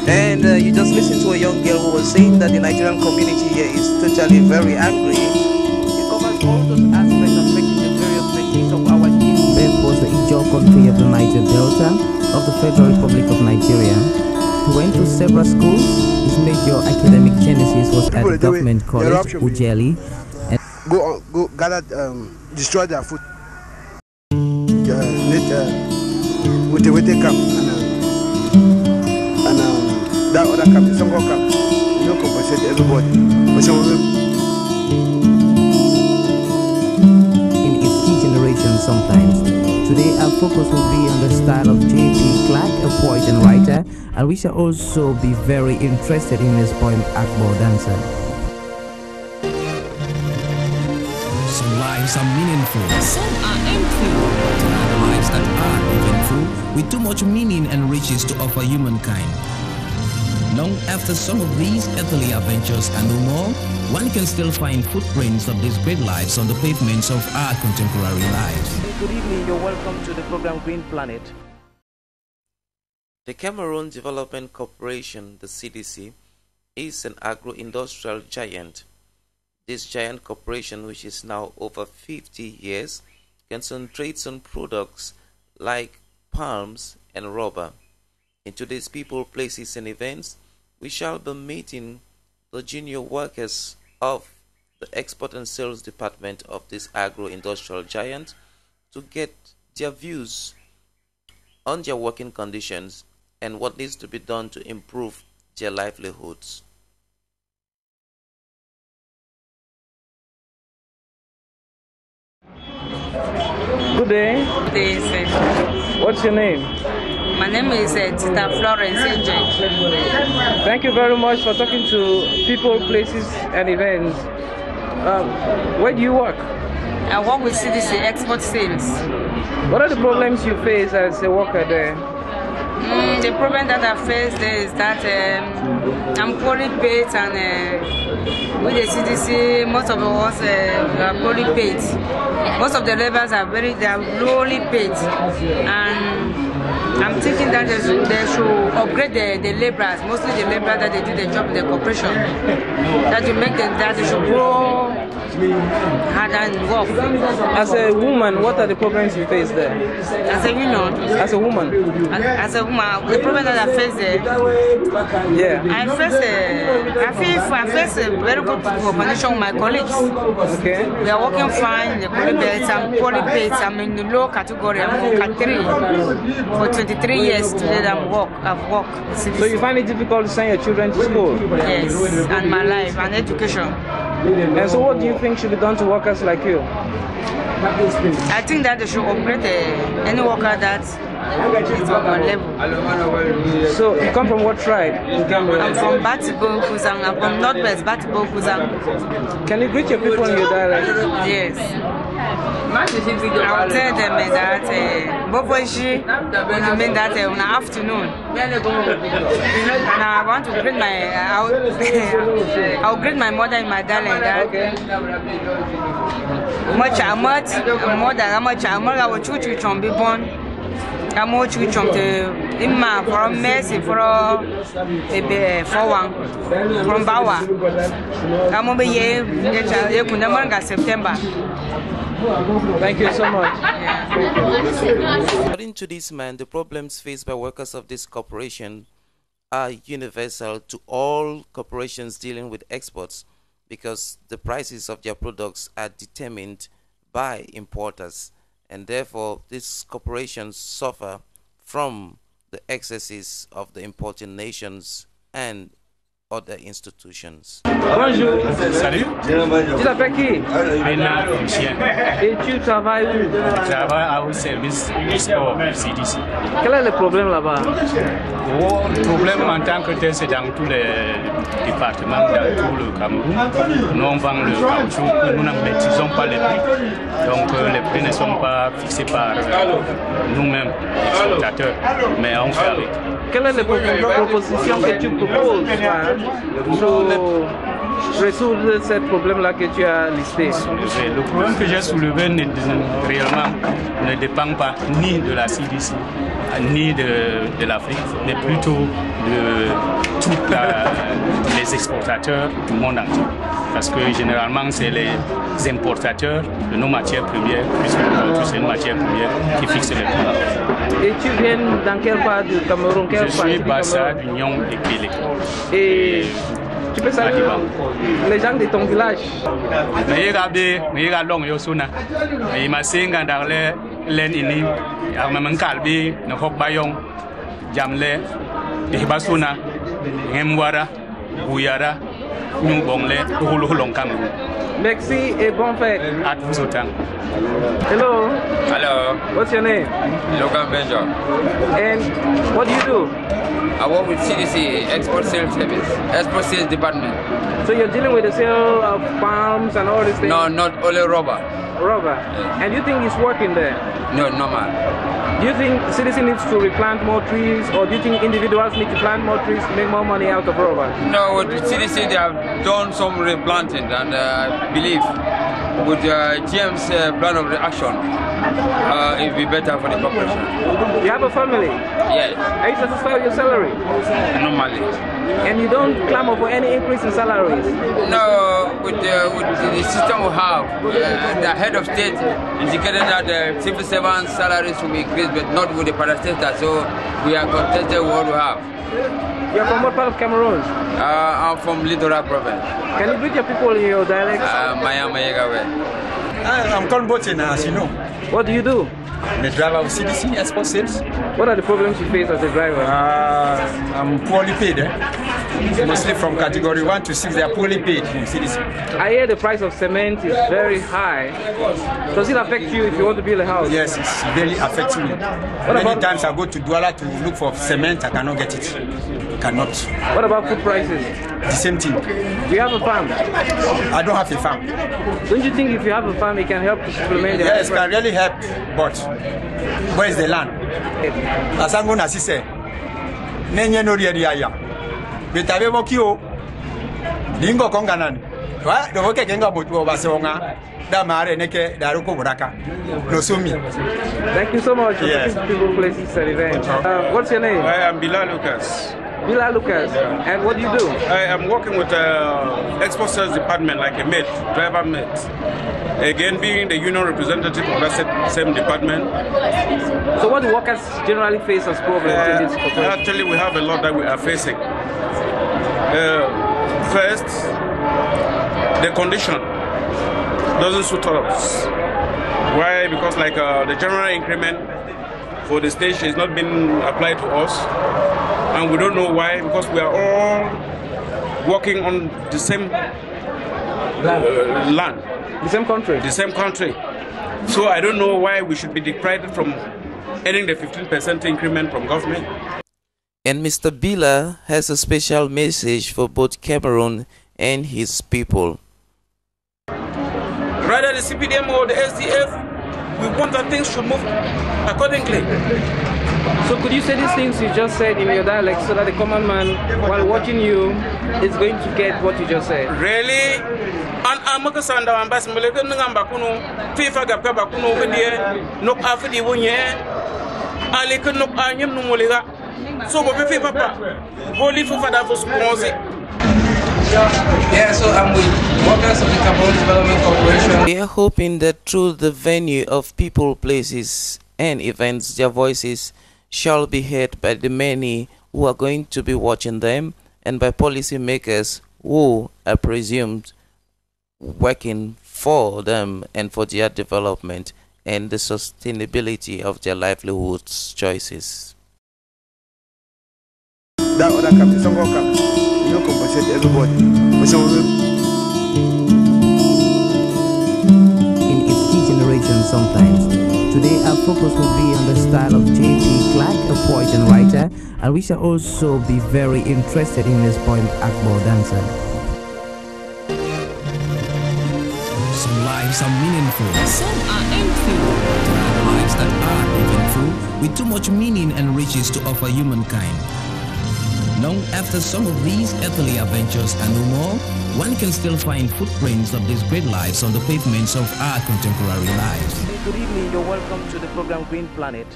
And you just listened to a young girl who was saying that the Nigerian community here is totally very angry. It covers all those aspects affecting the various techniques of our team. Beth was the Ijaw country of the Niger Delta of the Federal Republic of Nigeria. He went to several schools. His major academic genesis was at the government college, Ujeli. And go gather, destroy their food. With the camp and that other camp, some camp, you don't compensate everybody. In its key generation sometimes. Today our focus will be on the style of J.P. Clark, a poet and writer, and we shall also be very interested in his poem Akbo Dancer. Some lives are meaningful, some are empty. There are the lives that are eventful, with too much meaning and riches to offer humankind. Long after some of these earthly adventures are no more, one can still find footprints of these great lives on the pavements of our contemporary lives. Good evening, you're welcome to the program Green Planet. The Cameroon Development Corporation, the CDC, is an agro-industrial giant. This giant corporation, which is now over 50 years, concentrates on products like palms and rubber. In today's People, Places and Events, we shall be meeting the junior workers of the Export and Sales Department of this agro-industrial giant to get their views on their working conditions and what needs to be done to improve their livelihoods. Good day. Good day, sir. What's your name? My name is Tita Florence Angel. Thank you very much for talking to People, Places and Events. Where do you work? I work with CDC Export Sales. What are the problems you face as a worker there? The problem that I face there is that I'm poorly paid, and with the CDC, most of us are poorly paid. Most of the laborers are lowly paid, and I'm thinking that they should upgrade the laborers, mostly the laborers that they do the job in the corporation, that to make them that they should grow hard and work. As a woman, what are the problems you face there? As a woman? As a woman? As a woman, the problem that I face there, I face a very good condition with my colleagues. Okay. We are working fine in the poly I'm poly paid. I'm in the low category. I'm for cat 3. For 23 years today I've worked. So you find it difficult to send your children to school? Yes, and my life and education. And so what do you think should be done to workers like you? I think that they should upgrade any worker that is on my level. So you come from what tribe? I'm from Batibo Kuzang. I'm from Northwest Batibo Kuzang. Can you greet your people in your dialect? Yes. I'll tell them that Boboji mean that in the afternoon. Now I want to greet I'll greet my mother in my dialect that much I will choose from be born. I'm more choose from the Imma from Mercy for one from Bawa. I'm over here September. Thank you so much. According to this man, the problems faced by workers of this corporation are universal to all corporations dealing with exports because the prices of their products are determined by importers, and therefore these corporations suffer from the excesses of the importing nations and other institutions. Bonjour. Salut. Tu t'appelles qui? Et tu travailles où? Je travaille au service du sport CDC. Quel est le problème là-bas? Le problème en tant que tel, c'est dans tous les départements, dans tout le Cameroun. Nous on vend le caoutchouc, nous ne maîtrisons pas les prix. Donc les prix ne sont pas fixés par nous-mêmes, exportateurs, mais on fait avec. Quelle est la proposition que tu proposes résoudre ce problème-là que tu as listé? Le problème que j'ai soulevé réellement ne dépend pas ni de la CDC, ni de l'Afrique, mais plutôt de tous les exportateurs du monde entier. Parce que généralement, c'est les importateurs de nos matières premières, puisque c'est une matière première qui fixe les prix. Et tu viens dans quelle part du Cameroun? Je suis Bassa d'Union et Pélé. Et tu peux saluer les gens de ton village? Merci et bon fête. À vous autant. Hello. Hello. What's your name? Logan Benja. And what do you do? I work with CDC, Export Sales Service, Export Sales Department. So you're dealing with the sale of palms and all these things? No, not only rubber. Rubber. Yeah. And you think it's working there? No, normal. Do you think CDC needs to replant more trees, or do you think individuals need to plant more trees to make more money out of rubber? No, with CDC they have done some replanting, and I believe with GM's plan of action, it will be better for the population. You have a family? Yes. Are you satisfied with your salary? Normally. And you don't clamor for any increase in salaries? No, with the system we have, the head of state indicated that the civil servants' salaries will be increased, but not with the parastatals. So we are contented with what we have. You're from what part of Cameroon? I'm from Littoral Province. Can you greet your people in your dialect? I'm Colbotin, as you know. What do you do? I'm the driver of CDC, export sales. What are the problems you face as a driver? I'm poorly paid. Mostly from category 1 to 6, they are poorly paid in CDC. I hear the price of cement is very high. Does it affect you if you want to build a house? Yes, it's very affecting me. Many times I go to Douala to look for cement, I cannot get it. Cannot. What about food prices? The same thing. Do you have a farm? I don't have a farm. Don't you think if you have a farm, it can help to supplement the Yes, it can really help, but where is the land? As I'm going to say, Nenye no ria. Betabe mokio. Lingo konganan. Wa do ke kenga botu basonga. Da mare neke da ruko buraka. No sumi. Thank you so much for yes. people, places, and events. What's your name? I am Bilal Lucas. Bilal Lucas. Yeah. And what do you do? I am working with export sales department like a mate, driver mate. Again, being the union representative of that same department. So what do workers generally face as problems in this corporation? Actually, we have a lot that we are facing. First, the condition doesn't suit us. Why? Because like the general increment for the station is not being applied to us, and we don't know why, because we are all working on the same land. The same country? The same country. So I don't know why we should be deprived from earning the 15% increment from government. And Mr. Bila has a special message for both Cameroon and his people. Rather the CPDM or the SDF, we want that things should move accordingly. So could you say these things you just said in your dialect so that the common man, while watching you, is going to get what you just said? Really? And Amakasanda ambassador Ngambakuno, FIFA Gapabakuno, no Afidi Wunye, Ali could look at him no Moliga. So we pay Papa. Go live for Father for Sponsi. Yeah, so I'm with workers of the Cameroon Development Corporation. We are hoping that through the venue of people, places, and events, their voices shall be heard by the many who are going to be watching them, and by policymakers who are presumed working for them and for their development and the sustainability of their livelihoods choices. That other captain, some you compensate everybody. In its degeneration sometimes. Today our focus will be on the style of J.P. Clark, a poet and writer, and we shall also be very interested in his poem Akbar Dancer. Some lives are meaningful. Some are empty. There are lives that are eventful, with too much meaning and riches to offer humankind. Long after some of these earthly adventures are no more, one can still find footprints of these great lives on the pavements of our contemporary lives. Good evening, you're welcome to the program Green Planet.